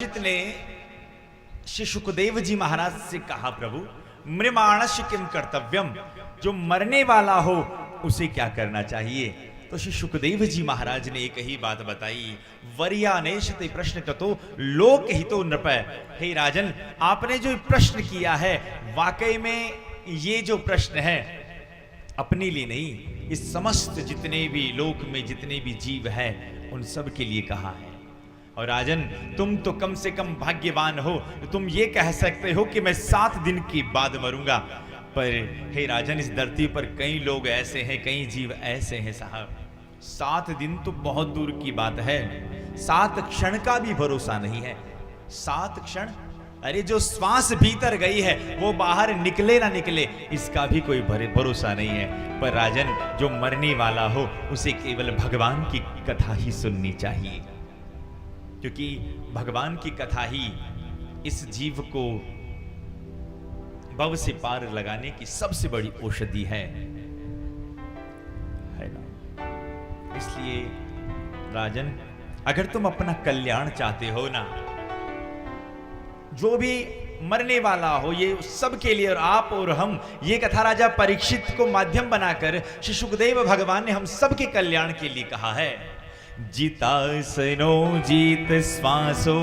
परीक्षित ने श्री सुखदेव जी महाराज से कहा, प्रभु मृमाणस्य किम कर्तव्यम, जो मरने वाला हो उसे क्या करना चाहिए। तो श्री सुखदेव जी महाराज ने एक ही बात बताई, वर्यानेशते प्रश्न ततो लोक हितो नृप। हे राजन, आपने जो प्रश्न किया है वाकई में ये जो प्रश्न है अपने लिए नहीं, इस समस्त जितने भी लोक में जितने भी जीव है उन सब के लिए कहा है। और राजन, तुम तो कम से कम भाग्यवान हो, तुम ये कह सकते हो कि मैं 7 दिन के बाद मरूंगा। पर हे राजन, इस धरती पर कई लोग ऐसे हैं, कई जीव ऐसे हैं साहब, 7 दिन तो बहुत दूर की बात है, 7 क्षण का भी भरोसा नहीं है। 7 क्षण, अरे जो श्वास भीतर गई है वो बाहर निकले ना निकले इसका भी कोई भरोसा नहीं है। पर राजन, जो मरने वाला हो उसे केवल भगवान की कथा ही सुननी चाहिए, क्योंकि भगवान की कथा ही इस जीव को भव से पार लगाने की सबसे बड़ी औषधि है ना। इसलिए राजन, अगर तुम अपना कल्याण चाहते हो ना, जो भी मरने वाला हो ये सब के लिए, और आप और हम, ये कथा राजा परीक्षित को माध्यम बनाकर श्री सुखदेव भगवान ने हम सबके कल्याण के लिए कहा है। जितासनो जीत श्वासो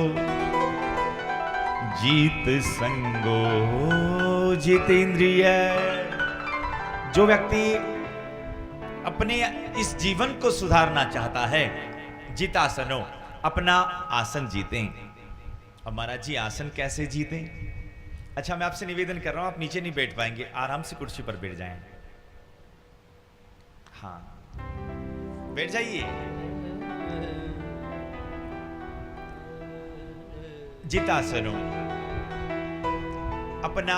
जीत संगो जितेंद्रिय। जो व्यक्ति अपने इस जीवन को सुधारना चाहता है, जितासनो, अपना आसन जीतें। और महाराज जी, आसन कैसे जीतें? अच्छा, मैं आपसे निवेदन कर रहा हूं, आप नीचे नहीं बैठ पाएंगे, आराम से कुर्सी पर बैठ जाएं। हाँ, बैठ जाइए। जितासनो, अपना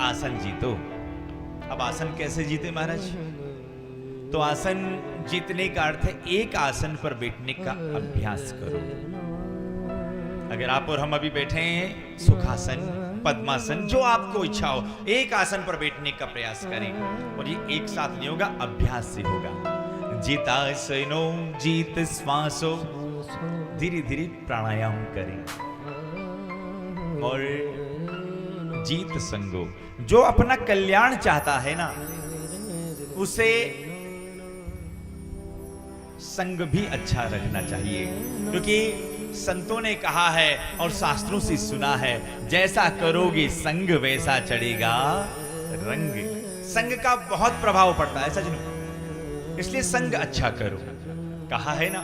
आसन जीतो। अब आसन कैसे जीते महाराज? तो आसन जीतने का अर्थ है एक आसन पर बैठने का अभ्यास करो। अगर आप और हम अभी बैठे हैं, सुखासन, पद्मासन, जो आपको इच्छा हो, एक आसन पर बैठने का प्रयास करें। और ये एक साथ नहीं होगा, अभ्यास से होगा। जितासनो जीत श्वासो, धीरे धीरे प्राणायाम करें। और जीत संगो, जो अपना कल्याण चाहता है ना, उसे संग भी अच्छा रखना चाहिए, क्योंकि संतों ने कहा है और शास्त्रों से सुना है, जैसा करोगे संग वैसा चढ़ेगा रंग। संग का बहुत प्रभाव पड़ता है सजनों, इसलिए संग अच्छा करो। कहा है ना,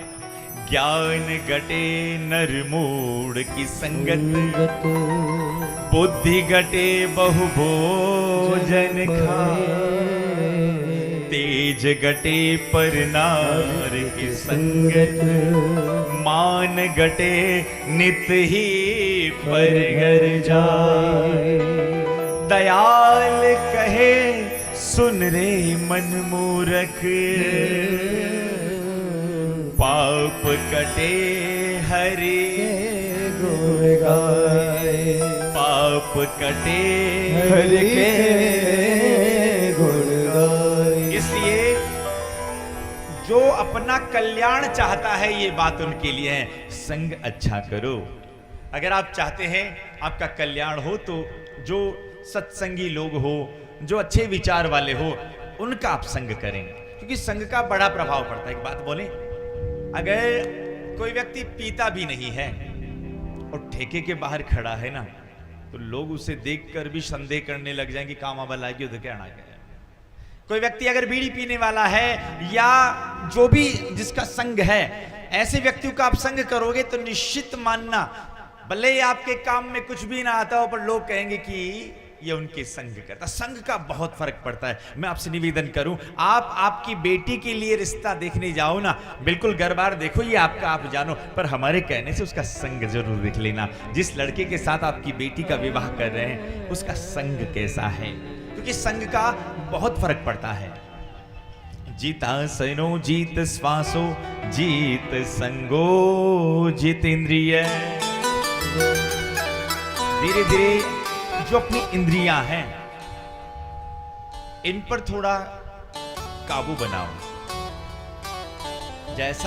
ज्ञान गटे नर मूढ़ की संगत, बुद्धि गटे बहुभोजन खाए, तेज गटे पर नार की संगत, मान गटे नित ही पर घर जाए। दयाल कहे सुन रे मन मूरख, पाप कटे हरि गुण गाए, पाप कटे हरि के गुण गाए। इसलिए जो अपना कल्याण चाहता है, ये बात उनके लिए है, संग अच्छा करो। अगर आप चाहते हैं आपका कल्याण हो, तो जो सत्संगी लोग हो, जो अच्छे विचार वाले हो, उनका आप संग करें, क्योंकि संग का बड़ा प्रभाव पड़ता है। एक बात बोले, अगर कोई व्यक्ति पीता भी नहीं है और ठेके के बाहर खड़ा है ना, तो लोग उसे देखकर भी संदेह करने लग जाएंगे, काम आवा लाएगी उधर क्या आना। कोई व्यक्ति अगर बीड़ी पीने वाला है या जो भी जिसका संग है, ऐसे व्यक्तियों का आप संग करोगे तो निश्चित मानना, भले ही आपके काम में कुछ भी ना आता हो, पर लोग कहेंगे कि ये उनके संग करता। संग का बहुत फर्क पड़ता है। मैं आपसे निवेदन करूं, आप आपकी बेटी के लिए रिश्ता देखने जाओ ना, बिल्कुल घर बार देखो, ये आपका आप जानो, पर हमारे कहने से उसका संग जरूर देख लेना। जिस लड़के के साथ आपकी बेटी का विवाह कर रहे हैं, उसका संग कैसा है, क्योंकि संग का बहुत फर्क पड़ता है। जितासनो जीत श्वासो जीत संगो जितेंद्रिय। धीरे धीरे जो अपनी इंद्रियां हैं, इन पर थोड़ा काबू बनाओ। जैसा